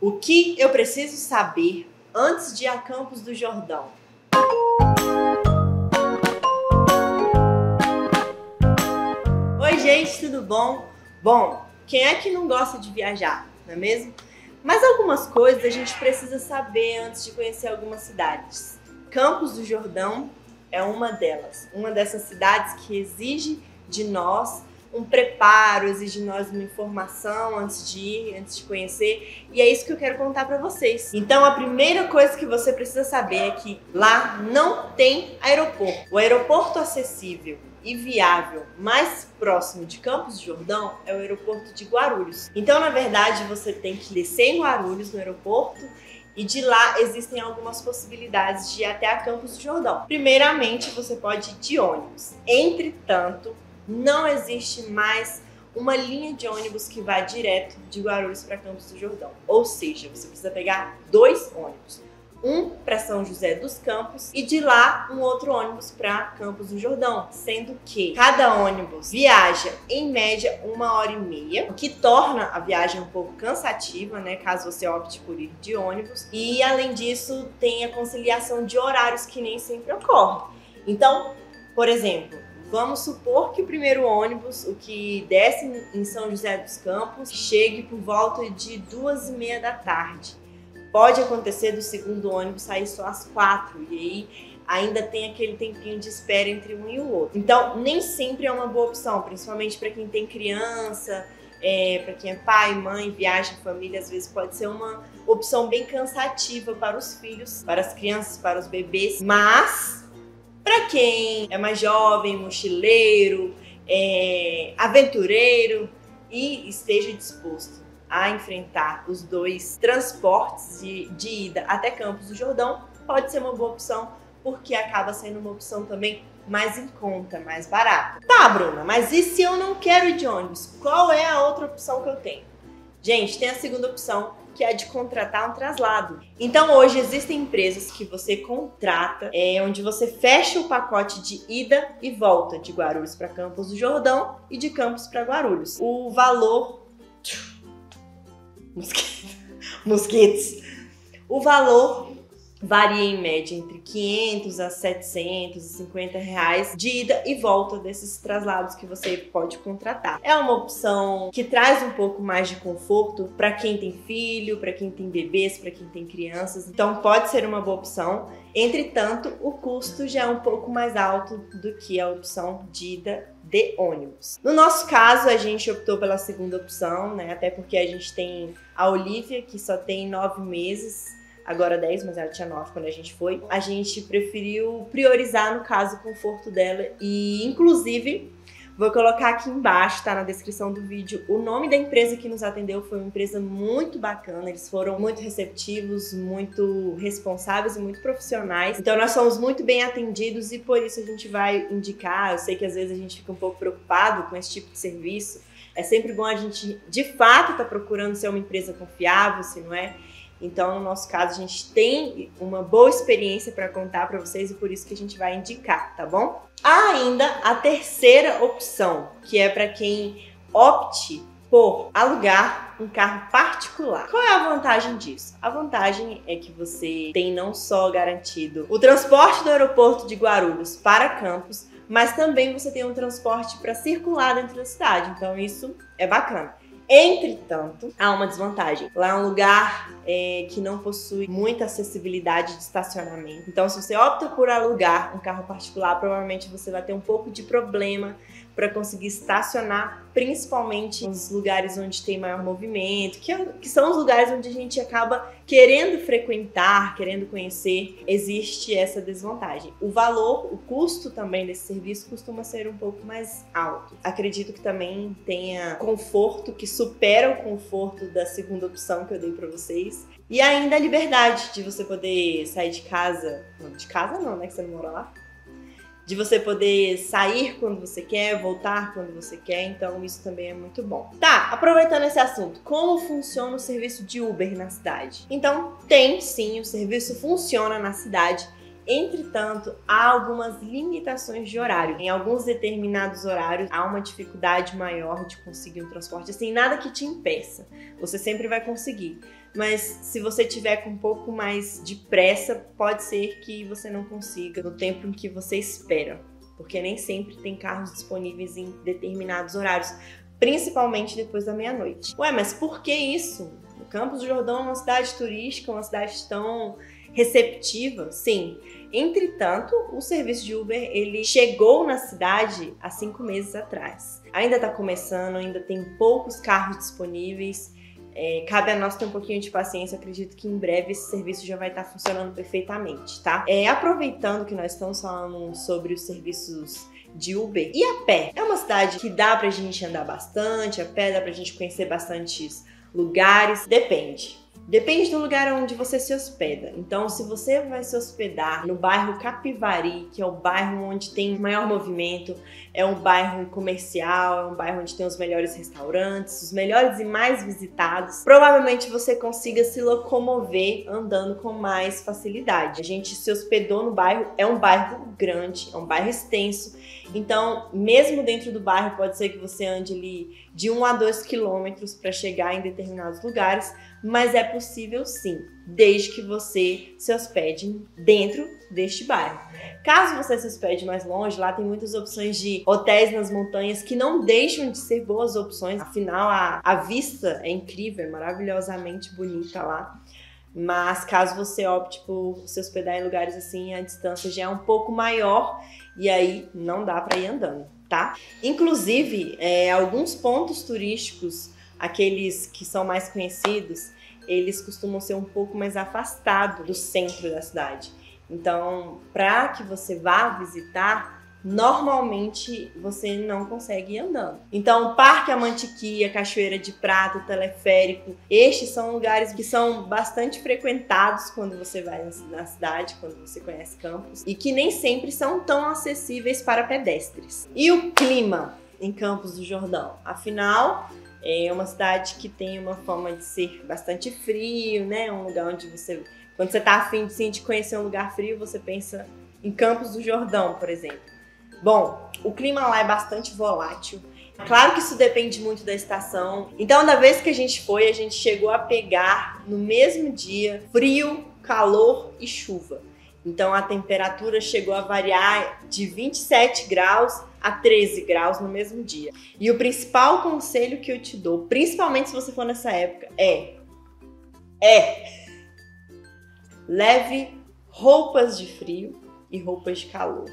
O que eu preciso saber antes de ir a Campos do Jordão? Oi gente, tudo bom? Bom, quem é que não gosta de viajar, não é mesmo? Mas algumas coisas a gente precisa saber antes de conhecer algumas cidades. Campos do Jordão é uma delas, uma dessas cidades que exige de nós um preparo, exige de nós uma informação antes de ir, antes de conhecer, e é isso que eu quero contar pra vocês. Então a primeira coisa que você precisa saber é que lá não tem aeroporto. O aeroporto acessível e viável mais próximo de Campos do Jordão é o aeroporto de Guarulhos. Então, na verdade, você tem que descer em Guarulhos, no aeroporto, e de lá existem algumas possibilidades de ir até a Campos do Jordão. Primeiramente, você pode ir de ônibus. Entretanto, não existe mais uma linha de ônibus que vá direto de Guarulhos para Campos do Jordão. Ou seja, você precisa pegar 2 ônibus. Um para São José dos Campos e de lá um outro ônibus para Campos do Jordão, sendo que cada ônibus viaja em média 1h30, o que torna a viagem um pouco cansativa, né, caso você opte por ir de ônibus. E além disso, tem a conciliação de horários que nem sempre ocorre. Então, por exemplo, vamos supor que o primeiro ônibus, o que desce em São José dos Campos, chegue por volta de 2h30 da tarde. Pode acontecer do segundo ônibus sair só às 4 e aí ainda tem aquele tempinho de espera entre um e o outro. Então, nem sempre é uma boa opção, principalmente para quem tem criança, para quem é pai, mãe, viaja, família, às vezes pode ser uma opção bem cansativa para os filhos, para as crianças, para os bebês. Mas, para quem é mais jovem, mochileiro, aventureiro e esteja disposto a enfrentar os 2 transportes de ida até Campos do Jordão, pode ser uma boa opção, porque acaba sendo uma opção também mais em conta, mais barata. Tá, Bruna, mas e se eu não quero ir de ônibus? Qual é a outra opção que eu tenho? Gente, tem a segunda opção, que é a de contratar um traslado. Então hoje existem empresas que você contrata, onde você fecha o pacote de ida e volta de Guarulhos para Campos do Jordão e de Campos para Guarulhos. O valor... Mosquitos. O valor varia em média entre 500 a 750 reais de ida e volta desses traslados que você pode contratar. É uma opção que traz um pouco mais de conforto para quem tem filho, para quem tem bebês, para quem tem crianças. Então pode ser uma boa opção. Entretanto, o custo já é um pouco mais alto do que a opção de ida de ônibus. No nosso caso, a gente optou pela segunda opção, né? Até porque a gente tem a Olivia, que só tem 9 meses, agora 10, mas ela tinha 9 quando a gente foi. A gente preferiu priorizar, no caso, o conforto dela e, inclusive, vou colocar aqui embaixo, tá na descrição do vídeo, o nome da empresa que nos atendeu. Foi uma empresa muito bacana, eles foram muito receptivos, muito responsáveis e muito profissionais. Então nós somos muito bem atendidos e por isso a gente vai indicar. Eu sei que às vezes a gente fica um pouco preocupado com esse tipo de serviço. É sempre bom a gente, de fato, tá procurando ser uma empresa confiável, se não é? Então, no nosso caso, a gente tem uma boa experiência para contar para vocês e por isso que a gente vai indicar, tá bom? Há ainda a terceira opção, que é para quem opte por alugar um carro particular. Qual é a vantagem disso? A vantagem é que você tem não só garantido o transporte do aeroporto de Guarulhos para Campos, mas também você tem um transporte para circular dentro da cidade. Então, isso é bacana. Entretanto, há uma desvantagem. Lá é um lugar que não possui muita acessibilidade de estacionamento. Então, se você opta por alugar um carro particular, provavelmente você vai ter um pouco de problema para conseguir estacionar, principalmente nos lugares onde tem maior movimento, que são os lugares onde a gente acaba querendo frequentar, querendo conhecer. Existe essa desvantagem. O valor, o custo também desse serviço costuma ser um pouco mais alto. Acredito que também tenha conforto que supera o conforto da segunda opção que eu dei para vocês. E ainda a liberdade de você poder sair de casa. Não, de casa não, né? Que você não mora lá. De você poder sair quando você quer, voltar quando você quer, então isso também é muito bom. Tá, aproveitando esse assunto, como funciona o serviço de Uber na cidade? Então, tem sim, o serviço funciona na cidade. Entretanto, há algumas limitações de horário. Em alguns determinados horários, há uma dificuldade maior de conseguir um transporte. Assim, nada que te impeça. Você sempre vai conseguir. mas se você tiver com um pouco mais de pressa, pode ser que você não consiga no tempo em que você espera, porque nem sempre tem carros disponíveis em determinados horários, principalmente depois da meia-noite. Ué, mas por que isso? O Campos do Jordão é uma cidade turística, uma cidade tão receptiva? Sim. Entretanto, o serviço de Uber, ele chegou na cidade há 5 meses atrás. Ainda está começando, ainda tem poucos carros disponíveis. Cabe a nós ter um pouquinho de paciência. Acredito que em breve esse serviço já vai estar funcionando perfeitamente, tá? Aproveitando que nós estamos falando sobre os serviços de Uber e a pé. É uma cidade que dá pra gente andar bastante, a pé dá pra gente conhecer bastantes lugares. Depende do lugar onde você se hospeda. Então, se você vai se hospedar no bairro Capivari, que é o bairro onde tem maior movimento, é um bairro comercial, é um bairro onde tem os melhores restaurantes, os melhores e mais visitados, provavelmente você consiga se locomover andando com mais facilidade. A gente se hospedou no bairro, é um bairro grande, é um bairro extenso, então, mesmo dentro do bairro, pode ser que você ande ali de 1 a 2 quilômetros para chegar em determinados lugares, mas é possível sim, desde que você se hospede dentro deste bairro. Caso você se hospede mais longe, lá tem muitas opções de hotéis nas montanhas que não deixam de ser boas opções, afinal a vista é incrível, é maravilhosamente bonita lá. Mas caso você opte por se hospedar em lugares assim, a distância já é um pouco maior e aí não dá para ir andando, tá? Inclusive, alguns pontos turísticos, aqueles que são mais conhecidos, eles costumam ser um pouco mais afastados do centro da cidade. Então, para que você vá visitar, normalmente você não consegue ir andando. Então, Parque Amantiquia, Cachoeira de Prata, Teleférico, estes são lugares que são bastante frequentados quando você vai na cidade, quando você conhece Campos, e que nem sempre são tão acessíveis para pedestres. E o clima em Campos do Jordão? Afinal, é uma cidade que tem uma fama de ser bastante frio, né? Um lugar onde você, quando você tá afim de conhecer um lugar frio, você pensa em Campos do Jordão, por exemplo. Bom, o clima lá é bastante volátil. Claro que isso depende muito da estação. Então, da vez que a gente foi, a gente chegou a pegar no mesmo dia frio, calor e chuva. Então, a temperatura chegou a variar de 27 graus a 13 graus no mesmo dia. E o principal conselho que eu te dou, principalmente se você for nessa época, leve roupas de frio e roupas de calor.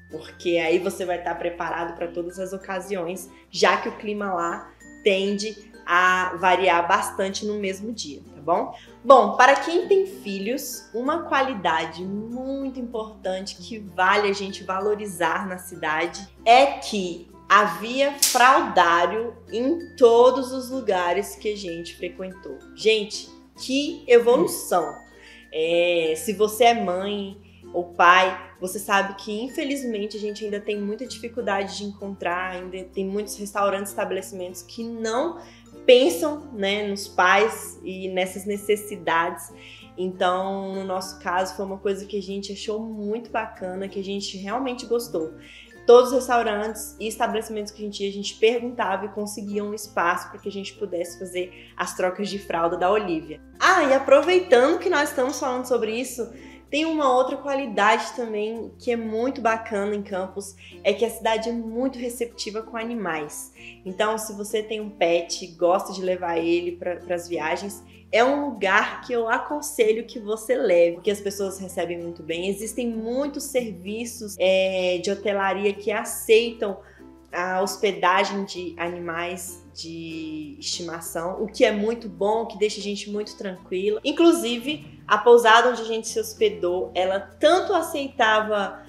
Porque aí você vai estar preparado para todas as ocasiões, já que o clima lá tende a variar bastante no mesmo dia, tá bom? Bom, para quem tem filhos, uma qualidade muito importante que vale a gente valorizar na cidade é que havia fraldário em todos os lugares que a gente frequentou. Gente, que evolução! Se você é mãe ou pai, você sabe que infelizmente a gente ainda tem muita dificuldade de encontrar, ainda tem muitos restaurantes, estabelecimentos que não pensam, né, nos pais e nessas necessidades. Então, no nosso caso, foi uma coisa que a gente achou muito bacana, que a gente realmente gostou. Todos os restaurantes e estabelecimentos que a gente ia, a gente perguntava e conseguia um espaço para que a gente pudesse fazer as trocas de fralda da Olivia. E aproveitando que nós estamos falando sobre isso, tem uma outra qualidade também que é muito bacana em Campos, é que a cidade é muito receptiva com animais. Então, se você tem um pet, gosta de levar ele para as viagens, é um lugar que eu aconselho que você leve, porque as pessoas recebem muito bem. Existem muitos serviços de hotelaria que aceitam a hospedagem de animais de estimação, o que é muito bom, que deixa a gente muito tranquila. Inclusive, a pousada onde a gente se hospedou, ela tanto aceitava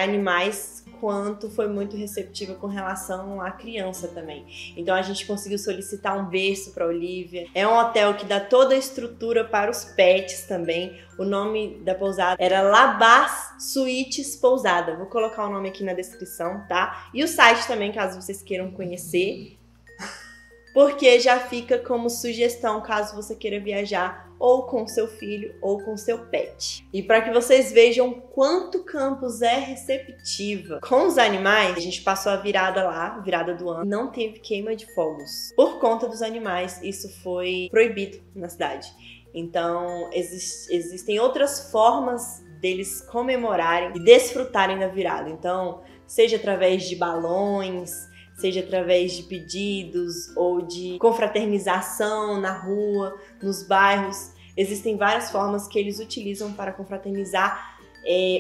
animais, quanto foi muito receptiva com relação à criança também. Então a gente conseguiu solicitar um berço para a Olivia. É um hotel que dá toda a estrutura para os pets também. O nome da pousada era Labás Suítes Pousada. Vou colocar o nome aqui na descrição, tá? E o site também, caso vocês queiram conhecer. porque já fica como sugestão caso você queira viajar ou com seu filho ou com seu pet. E para que vocês vejam quanto Campos é receptiva com os animais, a gente passou a virada lá, virada do ano, não teve queima de fogos. Por conta dos animais, isso foi proibido na cidade. Então, existem outras formas deles comemorarem e desfrutarem da virada. Então, seja através de balões, seja através de pedidos ou de confraternização na rua, nos bairros. Existem várias formas que eles utilizam para confraternizar,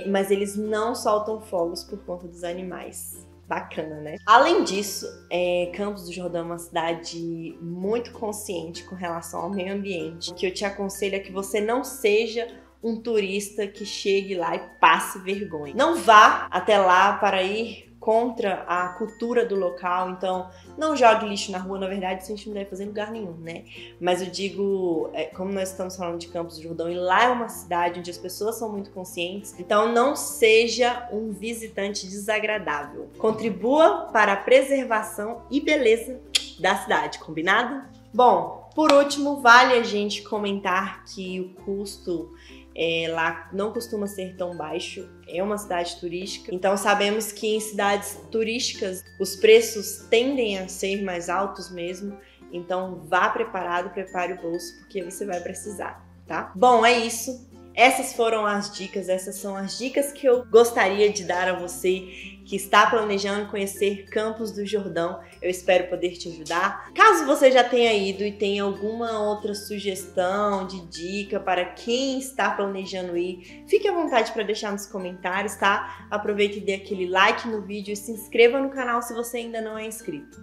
mas eles não soltam fogos por conta dos animais. Bacana, né? Além disso, Campos do Jordão é uma cidade muito consciente com relação ao meio ambiente. O que eu te aconselho é que você não seja um turista que chegue lá e passe vergonha. Não vá até lá para ir contra a cultura do local, então não jogue lixo na rua. Na verdade, isso a gente não deve fazer em lugar nenhum, né? Mas eu digo, como nós estamos falando de Campos do Jordão, e lá é uma cidade onde as pessoas são muito conscientes, então não seja um visitante desagradável. Contribua para a preservação e beleza da cidade, combinado? Bom, por último, vale a gente comentar que o custo lá não costuma ser tão baixo, é uma cidade turística, então sabemos que em cidades turísticas os preços tendem a ser mais altos mesmo, então vá preparado, prepare o bolso, porque você vai precisar, tá? Bom, é isso. Essas foram as dicas, essas são as dicas que eu gostaria de dar a você que está planejando conhecer Campos do Jordão. Eu espero poder te ajudar. Caso você já tenha ido e tenha alguma outra sugestão de dica para quem está planejando ir, fique à vontade para deixar nos comentários, tá? Aproveite e dê aquele like no vídeo e se inscreva no canal se você ainda não é inscrito.